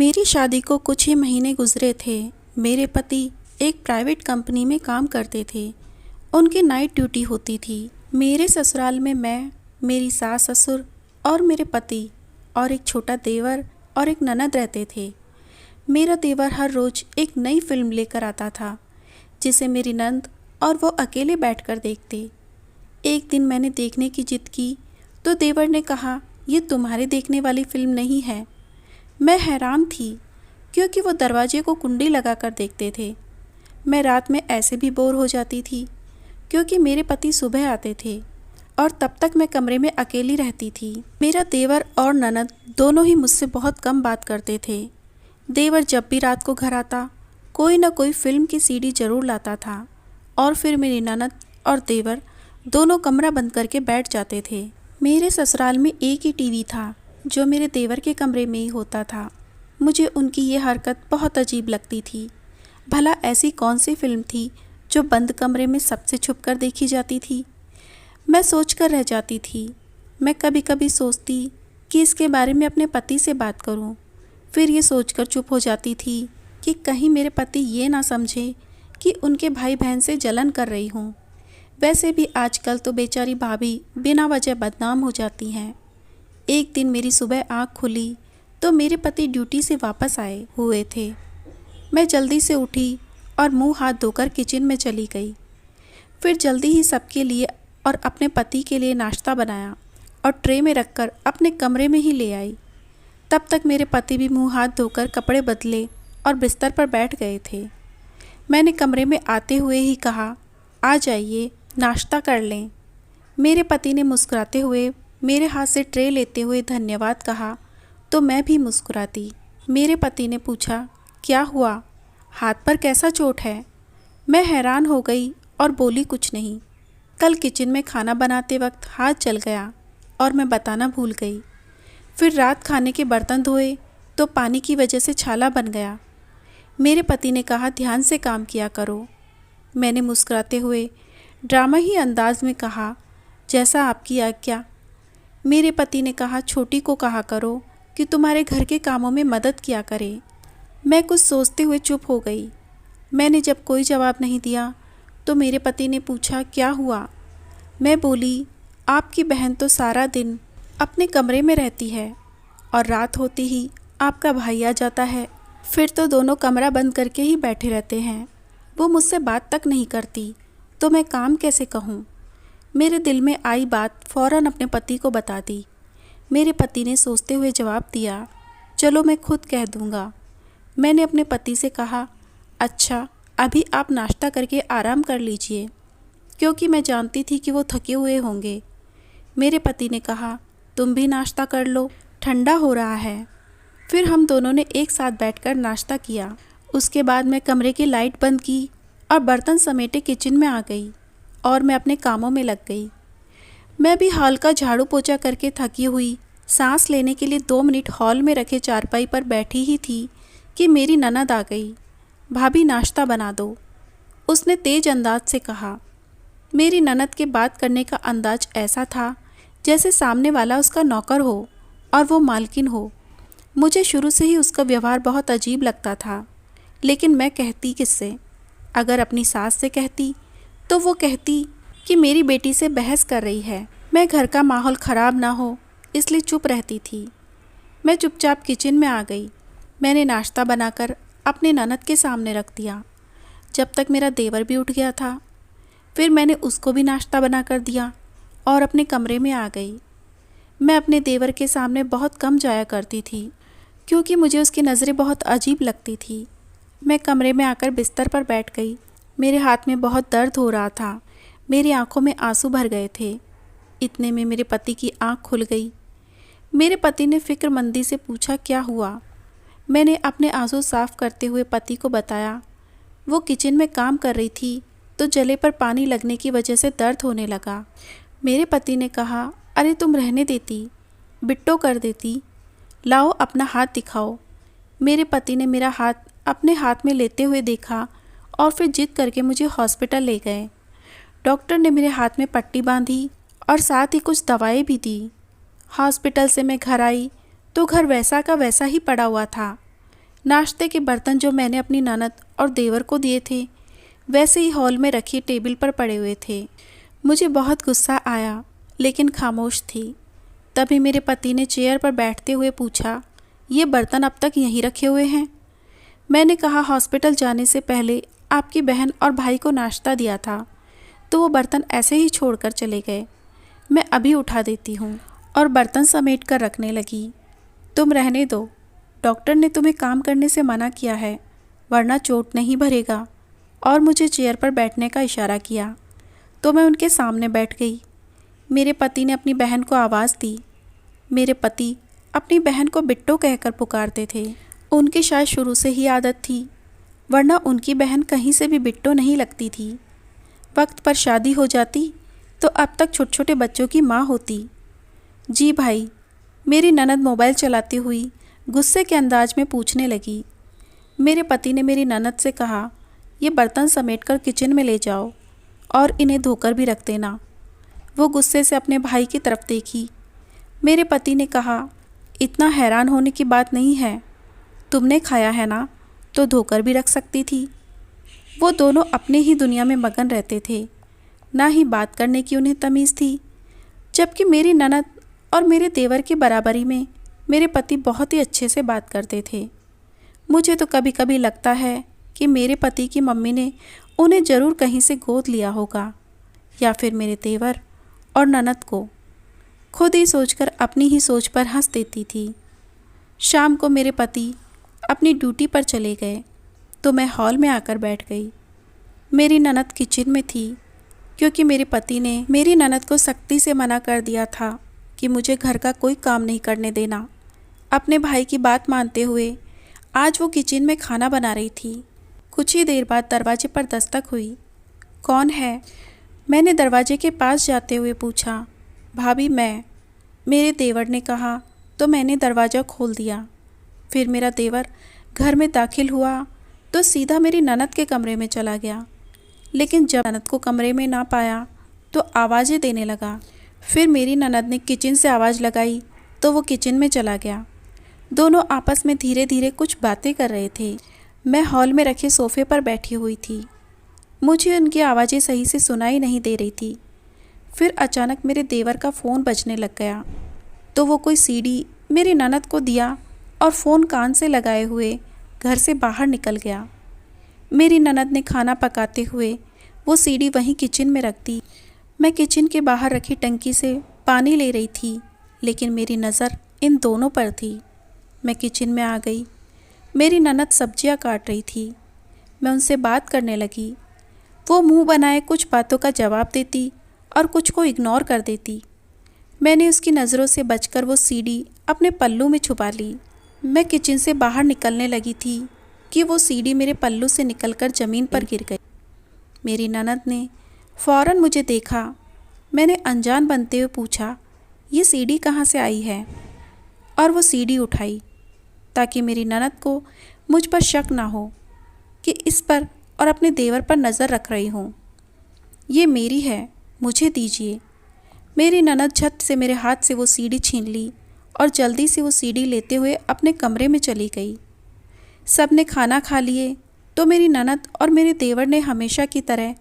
मेरी शादी को कुछ ही महीने गुजरे थे। मेरे पति एक प्राइवेट कंपनी में काम करते थे। उनकी नाइट ड्यूटी होती थी। मेरे ससुराल में मैं, मेरी सास ससुर और मेरे पति और एक छोटा देवर और एक ननद रहते थे। मेरा देवर हर रोज़ एक नई फिल्म लेकर आता था जिसे मेरी नंद और वो अकेले बैठकर देखते। एक दिन मैंने देखने की जिद की तो देवर ने कहा, ये तुम्हारे देखने वाली फिल्म नहीं है। मैं हैरान थी क्योंकि वो दरवाजे को कुंडी लगाकर देखते थे। मैं रात में ऐसे भी बोर हो जाती थी क्योंकि मेरे पति सुबह आते थे और तब तक मैं कमरे में अकेली रहती थी। मेरा देवर और ननद दोनों ही मुझसे बहुत कम बात करते थे। देवर जब भी रात को घर आता कोई ना कोई फिल्म की सीडी जरूर लाता था और फिर मेरी ननद और देवर दोनों कमरा बंद करके बैठ जाते थे। मेरे ससुराल में एक ही टीवी था जो मेरे देवर के कमरे में ही होता था। मुझे उनकी ये हरकत बहुत अजीब लगती थी। भला ऐसी कौन सी फिल्म थी जो बंद कमरे में सबसे छुपकर देखी जाती थी? मैं सोचकर रह जाती थी। मैं कभी कभी सोचती कि इसके बारे में अपने पति से बात करूं। फिर ये सोचकर चुप हो जाती थी कि कहीं मेरे पति ये ना समझे कि उनके भाई बहन से जलन कर रही हूँ। वैसे भी आजकल तो बेचारी भाभी बिना वजह बदनाम हो जाती हैं। एक दिन मेरी सुबह आँख खुली तो मेरे पति ड्यूटी से वापस आए हुए थे। मैं जल्दी से उठी और मुंह हाथ धोकर किचन में चली गई। फिर जल्दी ही सबके लिए और अपने पति के लिए नाश्ता बनाया और ट्रे में रखकर अपने कमरे में ही ले आई। तब तक मेरे पति भी मुंह हाथ धोकर कपड़े बदले और बिस्तर पर बैठ गए थे। मैंने कमरे में आते हुए ही कहा, आ जाइए, नाश्ता कर लें। मेरे पति ने मुस्कुराते हुए मेरे हाथ से ट्रे लेते हुए धन्यवाद कहा तो मैं भी मुस्कुराती। मेरे पति ने पूछा, क्या हुआ, हाथ पर कैसा चोट है? मैं हैरान हो गई और बोली, कुछ नहीं। कल किचन में खाना बनाते वक्त हाथ जल गया और मैं बताना भूल गई। फिर रात खाने के बर्तन धोए तो पानी की वजह से छाला बन गया। मेरे पति ने कहा, ध्यान से काम किया करो। मैंने मुस्कुराते हुए ड्रामा ही अंदाज में कहा, जैसा आपकी आज्ञा। मेरे पति ने कहा, छोटी को कहा करो कि तुम्हारे घर के कामों में मदद किया करे। मैं कुछ सोचते हुए चुप हो गई। मैंने जब कोई जवाब नहीं दिया तो मेरे पति ने पूछा, क्या हुआ? मैं बोली, आपकी बहन तो सारा दिन अपने कमरे में रहती है और रात होते ही आपका भाई आ जाता है। फिर तो दोनों कमरा बंद करके ही बैठे रहते हैं। वो मुझसे बात तक नहीं करती तो मैं काम कैसे कहूँ? मेरे दिल में आई बात फ़ौरन अपने पति को बता दी। मेरे पति ने सोचते हुए जवाब दिया, चलो मैं खुद कह दूँगा। मैंने अपने पति से कहा, अच्छा अभी आप नाश्ता करके आराम कर लीजिए, क्योंकि मैं जानती थी कि वो थके हुए होंगे। मेरे पति ने कहा, तुम भी नाश्ता कर लो, ठंडा हो रहा है। फिर हम दोनों ने एक साथ बैठकर नाश्ता किया। उसके बाद मैं कमरे की लाइट बंद की और बर्तन समेटे किचन में आ गई और मैं अपने कामों में लग गई। मैं भी हॉल का झाड़ू पोछा करके थकी हुई सांस लेने के लिए 2 मिनट हॉल में रखे चारपाई पर बैठी ही थी कि मेरी ननद आ गई। भाभी, नाश्ता बना दो, उसने तेज अंदाज से कहा। मेरी ननद के बात करने का अंदाज ऐसा था जैसे सामने वाला उसका नौकर हो और वो मालकिन हो। मुझे शुरू से ही उसका व्यवहार बहुत अजीब लगता था, लेकिन मैं कहती किससे? अगर अपनी सास से कहती तो वो कहती कि मेरी बेटी से बहस कर रही है। मैं घर का माहौल ख़राब ना हो इसलिए चुप रहती थी। मैं चुपचाप किचन में आ गई। मैंने नाश्ता बनाकर अपने ननद के सामने रख दिया जब तक मेरा देवर भी उठ गया था। फिर मैंने उसको भी नाश्ता बनाकर दिया और अपने कमरे में आ गई। मैं अपने देवर के सामने बहुत कम जाया करती थी क्योंकि मुझे उसकी नज़रें बहुत अजीब लगती थी। मैं कमरे में आकर बिस्तर पर बैठ गई। मेरे हाथ में बहुत दर्द हो रहा था। मेरी आंखों में आंसू भर गए थे। इतने में मेरे पति की आंख खुल गई। मेरे पति ने फिक्रमंदी से पूछा, क्या हुआ? मैंने अपने आंसू साफ करते हुए पति को बताया। वो किचन में काम कर रही थी तो जले पर पानी लगने की वजह से दर्द होने लगा। मेरे पति ने कहा, अरे तुम रहने देती, बिट्टो कर देती, लाओ अपना हाथ दिखाओ। मेरे पति ने मेरा हाथ अपने हाथ में लेते हुए देखा और फिर जिद करके मुझे हॉस्पिटल ले गए। डॉक्टर ने मेरे हाथ में पट्टी बांधी और साथ ही कुछ दवाएं भी दी। हॉस्पिटल से मैं घर आई तो घर वैसा का वैसा ही पड़ा हुआ था। नाश्ते के बर्तन जो मैंने अपनी ननद और देवर को दिए थे वैसे ही हॉल में रखी टेबल पर पड़े हुए थे। मुझे बहुत गुस्सा आया लेकिन खामोश थी। तभी मेरे पति ने चेयर पर बैठते हुए पूछा, ये बर्तन अब तक यहीं रखे हुए हैं? मैंने कहा, हॉस्पिटल जाने से पहले आपकी बहन और भाई को नाश्ता दिया था तो वो बर्तन ऐसे ही छोड़कर चले गए। मैं अभी उठा देती हूँ। और बर्तन समेट कर रखने लगी। तुम रहने दो, डॉक्टर ने तुम्हें काम करने से मना किया है वरना चोट नहीं भरेगा। और मुझे चेयर पर बैठने का इशारा किया तो मैं उनके सामने बैठ गई। मेरे पति ने अपनी बहन को आवाज़ दी। मेरे पति अपनी बहन को बिट्टो कहकर पुकारते थे। उनकी शायद शुरू से ही आदत थी, वरना उनकी बहन कहीं से भी बिट्टो नहीं लगती थी। वक्त पर शादी हो जाती तो अब तक छोटे छोटे बच्चों की माँ होती। जी भाई, मेरी ननद मोबाइल चलाती हुई गुस्से के अंदाज में पूछने लगी। मेरे पति ने मेरी ननद से कहा, ये बर्तन समेटकर किचन में ले जाओ और इन्हें धोकर भी रख देना। वो गुस्से से अपने भाई की तरफ देखी। मेरे पति ने कहा, इतना हैरान होने की बात नहीं है, तुमने खाया है ना तो धोकर भी रख सकती थी। वो दोनों अपने ही दुनिया में मगन रहते थे, ना ही बात करने की उन्हें तमीज़ थी। जबकि मेरी ननद और मेरे देवर की बराबरी में मेरे पति बहुत ही अच्छे से बात करते थे। मुझे तो कभी कभी लगता है कि मेरे पति की मम्मी ने उन्हें ज़रूर कहीं से गोद लिया होगा, या फिर मेरे देवर और ननद को। खुद ही सोचकर अपनी ही सोच पर हंस देती थी। शाम को मेरे पति अपनी ड्यूटी पर चले गए तो मैं हॉल में आकर बैठ गई। मेरी ननद किचन में थी क्योंकि मेरे पति ने मेरी ननद को सख्ती से मना कर दिया था कि मुझे घर का कोई काम नहीं करने देना। अपने भाई की बात मानते हुए आज वो किचन में खाना बना रही थी। कुछ ही देर बाद दरवाजे पर दस्तक हुई। कौन है? मैंने दरवाजे के पास जाते हुए पूछा। भाभी, मैं। मेरे देवर ने कहा तो मैंने दरवाज़ा खोल दिया। फिर मेरा देवर घर में दाखिल हुआ तो सीधा मेरी ननद के कमरे में चला गया। लेकिन जब ननद को कमरे में ना पाया तो आवाज़ें देने लगा। फिर मेरी ननद ने किचन से आवाज़ लगाई तो वो किचन में चला गया। दोनों आपस में धीरे धीरे कुछ बातें कर रहे थे। मैं हॉल में रखे सोफ़े पर बैठी हुई थी। मुझे उनकी आवाज़ें सही से सुनाई नहीं दे रही थी। फिर अचानक मेरे देवर का फ़ोन बजने लग गया तो वो कोई सीडी मेरी ननद को दिया और फ़ोन कान से लगाए हुए घर से बाहर निकल गया। मेरी ननद ने खाना पकाते हुए वो सीडी वहीं किचन में रख दी। मैं किचन के बाहर रखी टंकी से पानी ले रही थी, लेकिन मेरी नज़र इन दोनों पर थी। मैं किचन में आ गई। मेरी ननद सब्जियां काट रही थी। मैं उनसे बात करने लगी। वो मुंह बनाए कुछ बातों का जवाब देती और कुछ को इग्नोर कर देती। मैंने उसकी नज़रों से बचकर वो सीडी अपने पल्लू में छुपा ली। मैं किचन से बाहर निकलने लगी थी कि वो सीडी मेरे पल्लू से निकलकर ज़मीन पर गिर गई। मेरी ननद ने फ़ौरन मुझे देखा। मैंने अनजान बनते हुए पूछा, ये सीडी कहाँ से आई है? और वो सीडी उठाई ताकि मेरी ननद को मुझ पर शक ना हो कि इस पर और अपने देवर पर नज़र रख रही हूँ। ये मेरी है, मुझे दीजिए। मेरी ननद झट से मेरे हाथ से वो सीडी छीन ली और जल्दी से वो सीडी लेते हुए अपने कमरे में चली गई। सब ने खाना खा लिए तो मेरी ननद और मेरे देवर ने हमेशा की तरह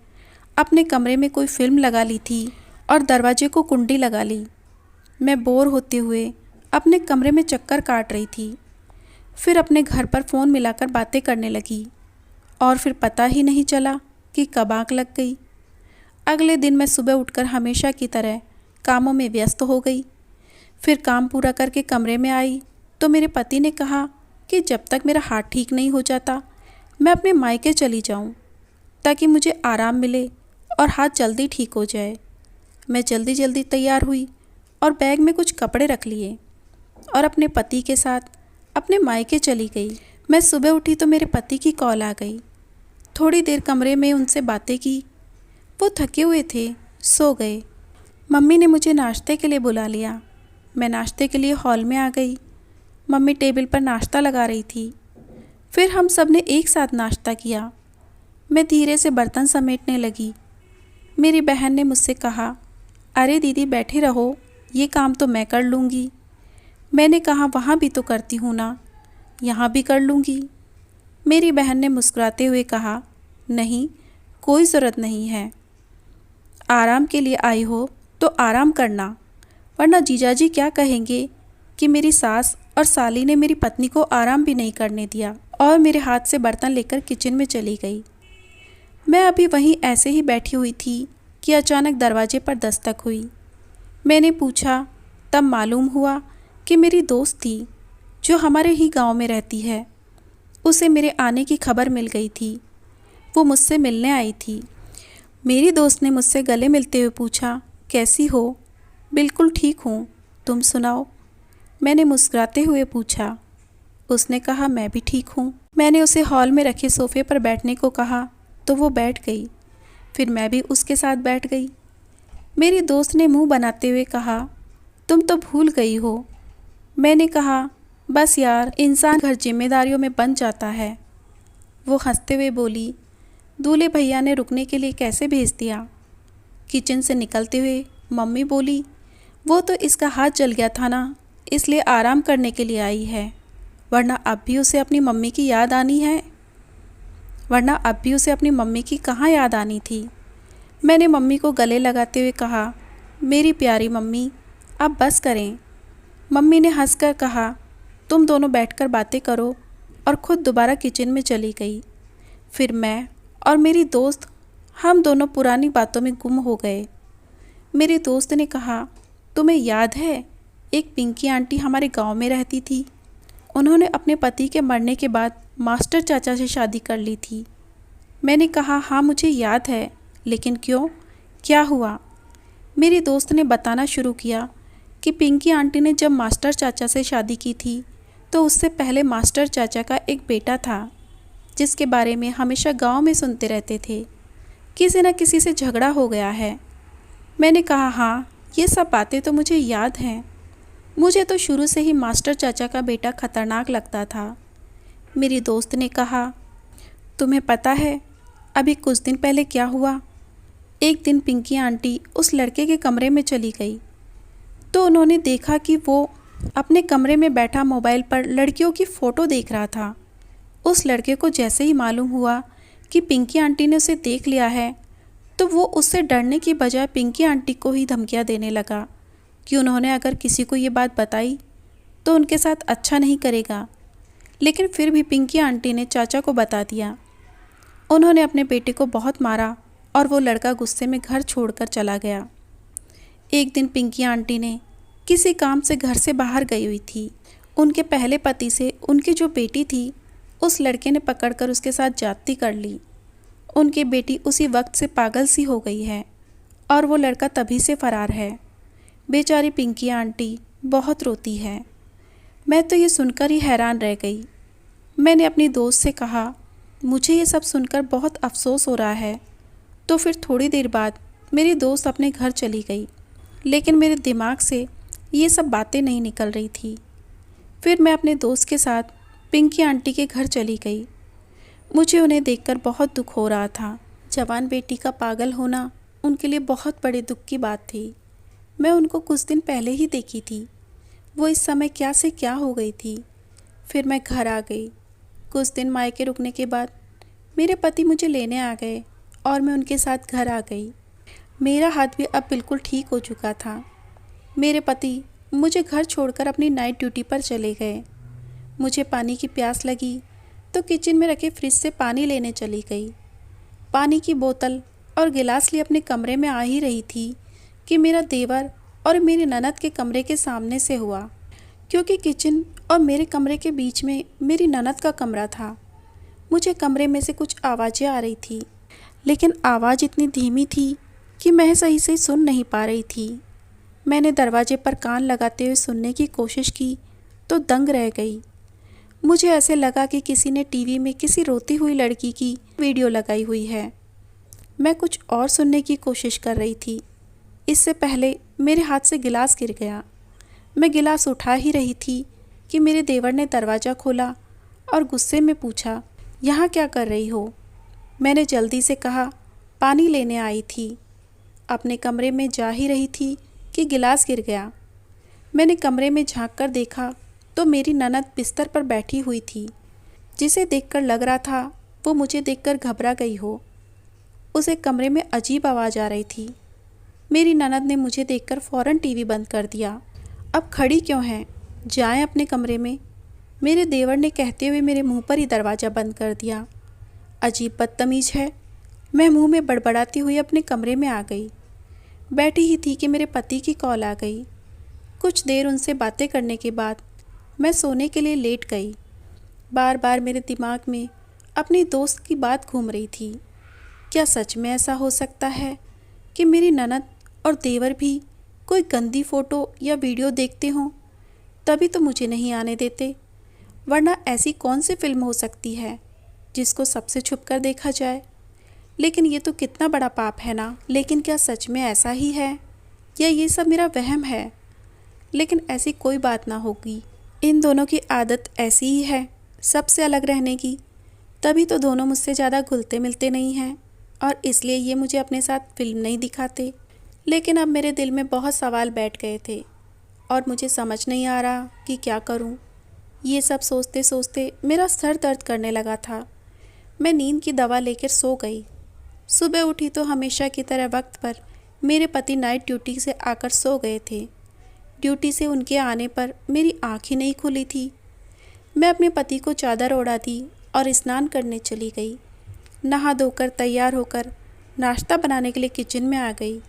अपने कमरे में कोई फिल्म लगा ली थी और दरवाजे को कुंडी लगा ली। मैं बोर होते हुए अपने कमरे में चक्कर काट रही थी। फिर अपने घर पर फ़ोन मिलाकर बातें करने लगी और फिर पता ही नहीं चला कि कब आँख लग गई। अगले दिन मैं सुबह उठकर हमेशा की तरह कामों में व्यस्त हो गई। फिर काम पूरा करके कमरे में आई तो मेरे पति ने कहा कि जब तक मेरा हाथ ठीक नहीं हो जाता मैं अपने मायके चली जाऊं, ताकि मुझे आराम मिले और हाथ जल्दी ठीक हो जाए। मैं जल्दी जल्दी तैयार हुई और बैग में कुछ कपड़े रख लिए और अपने पति के साथ अपने मायके चली गई। मैं सुबह उठी तो मेरे पति की कॉल आ गई। थोड़ी देर कमरे में उनसे बातें की। वो थके हुए थे, सो गए। मम्मी ने मुझे नाश्ते के लिए बुला लिया। मैं नाश्ते के लिए हॉल में आ गई। मम्मी टेबल पर नाश्ता लगा रही थी। फिर हम सब ने एक साथ नाश्ता किया। मैं धीरे से बर्तन समेटने लगी। मेरी बहन ने मुझसे कहा, अरे दीदी बैठे रहो, ये काम तो मैं कर लूँगी। मैंने कहा, वहाँ भी तो करती हूँ ना, यहाँ भी कर लूँगी। मेरी बहन ने मुस्कुराते हुए कहा, नहीं, कोई ज़रूरत नहीं है। आराम के लिए आई हो तो आराम करना, वरना जीजाजी क्या कहेंगे कि मेरी सास और साली ने मेरी पत्नी को आराम भी नहीं करने दिया और मेरे हाथ से बर्तन लेकर किचन में चली गई। मैं अभी वहीं ऐसे ही बैठी हुई थी कि अचानक दरवाजे पर दस्तक हुई। मैंने पूछा, तब मालूम हुआ कि मेरी दोस्त थी जो हमारे ही गांव में रहती है। उसे मेरे आने की खबर मिल गई थी। वो मुझसे मिलने आई थी। मेरी दोस्त ने मुझसे गले मिलते हुए पूछा, कैसी हो? बिल्कुल ठीक हूँ, तुम सुनाओ? मैंने मुस्कुराते हुए पूछा। उसने कहा, मैं भी ठीक हूँ। मैंने उसे हॉल में रखे सोफ़े पर बैठने को कहा तो वो बैठ गई। फिर मैं भी उसके साथ बैठ गई। मेरी दोस्त ने मुंह बनाते हुए कहा, तुम तो भूल गई हो। मैंने कहा, बस यार, इंसान घर जिम्मेदारियों में बंध जाता है। वो हंसते हुए बोली, दूल्हे भैया ने रुकने के लिए कैसे भेज दिया? किचन से निकलते हुए मम्मी बोली, वो तो इसका हाथ जल गया था ना, इसलिए आराम करने के लिए आई है, वरना अब भी उसे अपनी मम्मी की याद आनी है। वरना अब भी उसे अपनी मम्मी की कहाँ याद आनी थी। मैंने मम्मी को गले लगाते हुए कहा, मेरी प्यारी मम्मी, अब बस करें। मम्मी ने हंसकर कहा, तुम दोनों बैठकर बातें करो, और ख़ुद दोबारा किचन में चली गई। फिर मैं और मेरी दोस्त, हम दोनों पुरानी बातों में गुम हो गए। मेरी दोस्त ने कहा, तुम्हें याद है एक पिंकी आंटी हमारे गांव में रहती थी? उन्होंने अपने पति के मरने के बाद मास्टर चाचा से शादी कर ली थी। मैंने कहा, हाँ मुझे याद है, लेकिन क्यों, क्या हुआ? मेरी दोस्त ने बताना शुरू किया कि पिंकी आंटी ने जब मास्टर चाचा से शादी की थी तो उससे पहले मास्टर चाचा का एक बेटा था, जिसके बारे में हमेशा गांव में सुनते रहते थे। किसी न किसी से झगड़ा हो गया है। मैंने कहा, हाँ ये सब बातें तो मुझे याद हैं। मुझे तो शुरू से ही मास्टर चाचा का बेटा खतरनाक लगता था। मेरी दोस्त ने कहा, तुम्हें पता है अभी कुछ दिन पहले क्या हुआ? एक दिन पिंकी आंटी उस लड़के के कमरे में चली गई तो उन्होंने देखा कि वो अपने कमरे में बैठा मोबाइल पर लड़कियों की फ़ोटो देख रहा था। उस लड़के को जैसे ही मालूम हुआ कि पिंकी आंटी ने उसे देख लिया है तो वो उससे डरने की बजाय पिंकी आंटी को ही धमकियां देने लगा कि उन्होंने अगर किसी को ये बात बताई तो उनके साथ अच्छा नहीं करेगा। लेकिन फिर भी पिंकी आंटी ने चाचा को बता दिया। उन्होंने अपने बेटे को बहुत मारा और वो लड़का गुस्से में घर छोड़कर चला गया। एक दिन पिंकी आंटी ने किसी काम से घर से बाहर गई हुई थी। उनके पहले पति से उनकी जो बेटी थी, उस लड़के ने पकड़कर उसके साथ ज्यादती कर ली। उनकी बेटी उसी वक्त से पागल सी हो गई है और वो लड़का तभी से फरार है। बेचारी पिंकी आंटी बहुत रोती है। मैं तो ये सुनकर ही हैरान रह गई। मैंने अपनी दोस्त से कहा, मुझे ये सब सुनकर बहुत अफसोस हो रहा है। तो फिर थोड़ी देर बाद मेरी दोस्त अपने घर चली गई, लेकिन मेरे दिमाग से ये सब बातें नहीं निकल रही थी। फिर मैं अपने दोस्त के साथ पिंकी आंटी के घर चली गई। मुझे उन्हें देखकर बहुत दुख हो रहा था। जवान बेटी का पागल होना उनके लिए बहुत बड़े दुख की बात थी। मैं उनको कुछ दिन पहले ही देखी थी। वो इस समय क्या से क्या हो गई थी। फिर मैं घर आ गई। कुछ दिन मायके रुकने के बाद मेरे पति मुझे लेने आ गए और मैं उनके साथ घर आ गई। मेरा हाथ भी अब बिल्कुल ठीक हो चुका था। मेरे पति मुझे घर छोड़कर अपनी नाइट ड्यूटी पर चले गए। मुझे पानी की प्यास लगी तो किचन में रखे फ्रिज से पानी लेने चली गई। पानी की बोतल और गिलास लिए अपने कमरे में आ ही रही थी कि मेरा देवर और मेरी ननद के कमरे के सामने से हुआ, क्योंकि किचन और मेरे कमरे के बीच में मेरी ननद का कमरा था। मुझे कमरे में से कुछ आवाज़ें आ रही थी, लेकिन आवाज़ इतनी धीमी थी कि मैं सही से सुन नहीं पा रही थी। मैंने दरवाजे पर कान लगाते हुए सुनने की कोशिश की तो दंग रह गई। मुझे ऐसे लगा कि किसी ने टीवी में किसी रोती हुई लड़की की वीडियो लगाई हुई है। मैं कुछ और सुनने की कोशिश कर रही थी। इससे पहले मेरे हाथ से गिलास गिर गया। मैं गिलास उठा ही रही थी कि मेरे देवर ने दरवाज़ा खोला और गुस्से में पूछा, यहाँ क्या कर रही हो? मैंने जल्दी से कहा, पानी लेने आई थी। अपने कमरे में जा ही रही थी कि गिलास गिर गया। मैंने कमरे में झांक कर देखा तो मेरी ननद बिस्तर पर बैठी हुई थी। जिसे देखकर लग रहा था वो मुझे देखकर घबरा गई हो। उस एक कमरे में अजीब आवाज़ आ रही थी। मेरी ननद ने मुझे देखकर फ़ौरन टीवी बंद कर दिया। अब खड़ी क्यों हैं? जाएं अपने कमरे में, मेरे देवर ने कहते हुए मेरे मुंह पर ही दरवाज़ा बंद कर दिया। अजीब बदतमीज़ है। मैं मुंह में बड़बड़ाती हुई अपने कमरे में आ गई। बैठी ही थी कि मेरे पति की कॉल आ गई। कुछ देर उनसे बातें करने के बाद मैं सोने के लिए लेट गई। बार बार मेरे दिमाग में अपनी दोस्त की बात घूम रही थी। क्या सच में ऐसा हो सकता है कि मेरी ननद और देवर भी कोई गंदी फ़ोटो या वीडियो देखते हों, तभी तो मुझे नहीं आने देते। वरना ऐसी कौन सी फिल्म हो सकती है जिसको सबसे छुप कर देखा जाए। लेकिन ये तो कितना बड़ा पाप है ना। लेकिन क्या सच में ऐसा ही है या ये सब मेरा वहम है? लेकिन ऐसी कोई बात ना होगी। इन दोनों की आदत ऐसी ही है, सबसे अलग रहने की। तभी तो दोनों मुझसे ज़्यादा घुलते मिलते नहीं हैं और इसलिए ये मुझे अपने साथ फिल्म नहीं दिखाते। लेकिन अब मेरे दिल में बहुत सवाल बैठ गए थे और मुझे समझ नहीं आ रहा कि क्या करूं। ये सब सोचते सोचते मेरा सर दर्द करने लगा था। मैं नींद की दवा लेकर सो गई। सुबह उठी तो हमेशा की तरह वक्त पर मेरे पति नाइट ड्यूटी से आकर सो गए थे। ड्यूटी से उनके आने पर मेरी आँख ही नहीं खुली थी। मैं अपने पति को चादर ओढ़ा दी और स्नान करने चली गई। नहा धोकर तैयार होकर नाश्ता बनाने के लिए किचन में आ गई।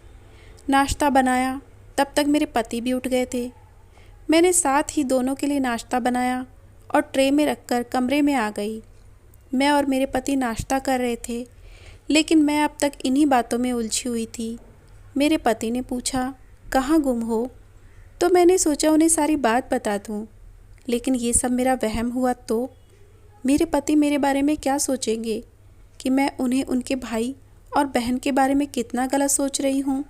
नाश्ता बनाया, तब तक मेरे पति भी उठ गए थे। मैंने साथ ही दोनों के लिए नाश्ता बनाया और ट्रे में रखकर कमरे में आ गई। मैं और मेरे पति नाश्ता कर रहे थे, लेकिन मैं अब तक इन्हीं बातों में उलझी हुई थी। मेरे पति ने पूछा, कहाँ गुम हो? तो मैंने सोचा उन्हें सारी बात बता दूँ, लेकिन ये सब मेरा वहम हुआ तो मेरे पति मेरे बारे में क्या सोचेंगे कि मैं उन्हें उनके भाई और बहन के बारे में कितना गलत सोच रही हूँ।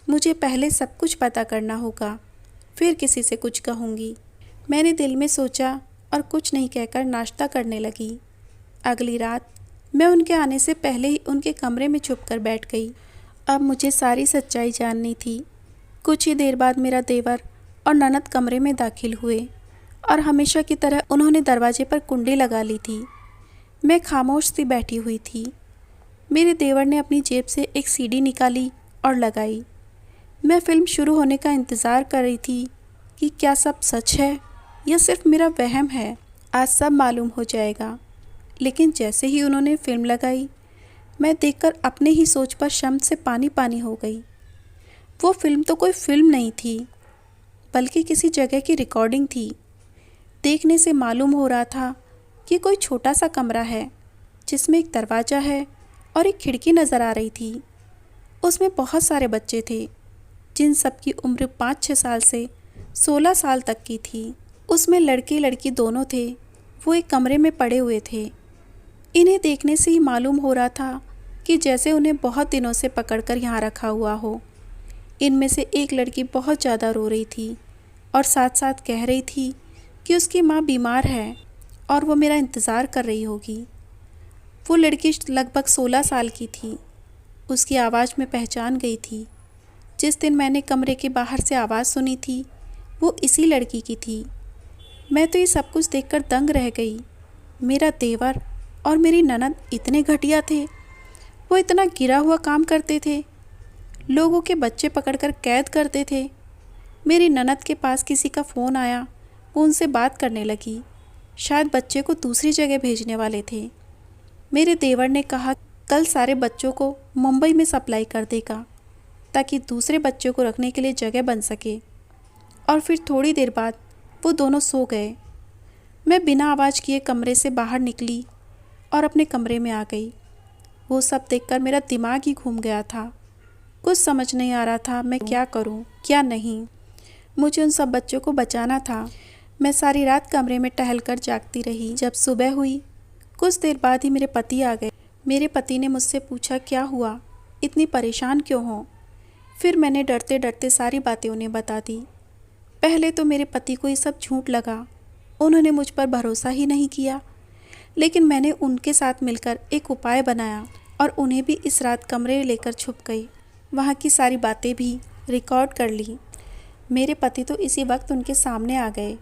मुझे पहले सब कुछ पता करना होगा, फिर किसी से कुछ कहूँगी। मैंने दिल में सोचा और कुछ नहीं कहकर नाश्ता करने लगी। अगली रात मैं उनके आने से पहले ही उनके कमरे में छुपकर बैठ गई। अब मुझे सारी सच्चाई जाननी थी। कुछ ही देर बाद मेरा देवर और ननद कमरे में दाखिल हुए और हमेशा की तरह उन्होंने दरवाजे पर कुंडी लगा ली थी। मैं खामोश सी बैठी हुई थी। मेरे देवर ने अपनी जेब से एक सीडी निकाली और लगाई। मैं फिल्म शुरू होने का इंतज़ार कर रही थी कि क्या सब सच है या सिर्फ मेरा वहम है। आज सब मालूम हो जाएगा। लेकिन जैसे ही उन्होंने फिल्म लगाई, मैं देखकर अपने ही सोच पर शम्स से पानी पानी हो गई। वो फिल्म तो कोई फिल्म नहीं थी, बल्कि किसी जगह की रिकॉर्डिंग थी। देखने से मालूम हो रहा था कि कोई छोटा सा कमरा है जिसमें एक दरवाज़ा है और एक खिड़की नज़र आ रही थी। उसमें बहुत सारे बच्चे थे, जिन सब की उम्र 5-6 साल से 16 साल तक की थी। उसमें लड़के लड़की दोनों थे। वो एक कमरे में पड़े हुए थे। इन्हें देखने से ही मालूम हो रहा था कि जैसे उन्हें बहुत दिनों से पकड़कर यहाँ रखा हुआ हो। इनमें से एक लड़की बहुत ज़्यादा रो रही थी और साथ साथ कह रही थी कि उसकी माँ बीमार है और वो मेरा इंतज़ार कर रही होगी। वो लड़की लगभग 16 साल की थी। उसकी आवाज़ में पहचान गई थी। जिस दिन मैंने कमरे के बाहर से आवाज़ सुनी थी, वो इसी लड़की की थी। मैं तो ये सब कुछ देखकर दंग रह गई। मेरा देवर और मेरी ननद इतने घटिया थे। वो इतना गिरा हुआ काम करते थे, लोगों के बच्चे पकड़कर कैद करते थे। मेरी ननद के पास किसी का फ़ोन आया, वो उनसे बात करने लगी। शायद बच्चे को दूसरी जगह भेजने वाले थे। मेरे देवर ने कहा कल सारे बच्चों को मुंबई में सप्लाई कर देगा ताकि दूसरे बच्चों को रखने के लिए जगह बन सके। और फिर थोड़ी देर बाद वो दोनों सो गए। मैं बिना आवाज़ किए कमरे से बाहर निकली और अपने कमरे में आ गई। वो सब देखकर मेरा दिमाग ही घूम गया था। कुछ समझ नहीं आ रहा था मैं क्या करूं, क्या नहीं। मुझे उन सब बच्चों को बचाना था। मैं सारी रात कमरे में टहलकर जागती रही। जब सुबह हुई, कुछ देर बाद ही मेरे पति आ गए। मेरे पति ने मुझसे पूछा, क्या हुआ, इतनी परेशान क्यों हो? फिर मैंने डरते डरते सारी बातें उन्हें बता दी। पहले तो मेरे पति को ये सब झूठ लगा। उन्होंने मुझ पर भरोसा ही नहीं किया। लेकिन मैंने उनके साथ मिलकर एक उपाय बनाया और उन्हें भी इस रात कमरे लेकर छुप गई। वहाँ की सारी बातें भी रिकॉर्ड कर ली। मेरे पति तो इसी वक्त उनके सामने आ गए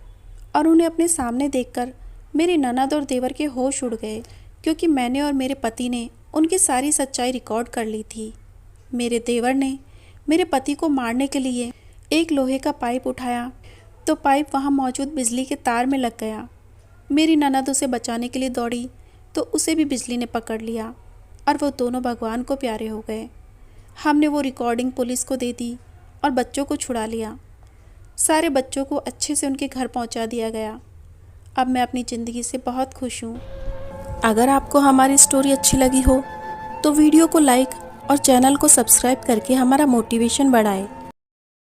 और उन्हें अपने सामने देखकर मेरे ननद और देवर के होश उड़ गए क्योंकि मैंने और मेरे पति ने उनकी सारी सच्चाई रिकॉर्ड कर ली थी। मेरे देवर ने मेरे पति को मारने के लिए एक लोहे का पाइप उठाया तो पाइप वहाँ मौजूद बिजली के तार में लग गया। मेरी ननद उसे बचाने के लिए दौड़ी तो उसे भी बिजली ने पकड़ लिया और वो दोनों भगवान को प्यारे हो गए। हमने वो रिकॉर्डिंग पुलिस को दे दी और बच्चों को छुड़ा लिया। सारे बच्चों को अच्छे से उनके घर पहुंचा दिया गया। अब मैं अपनी ज़िंदगी से बहुत खुश हूँ। अगर आपको हमारी स्टोरी अच्छी लगी हो तो वीडियो को लाइक और चैनल को सब्सक्राइब करके हमारा मोटिवेशन बढ़ाएं।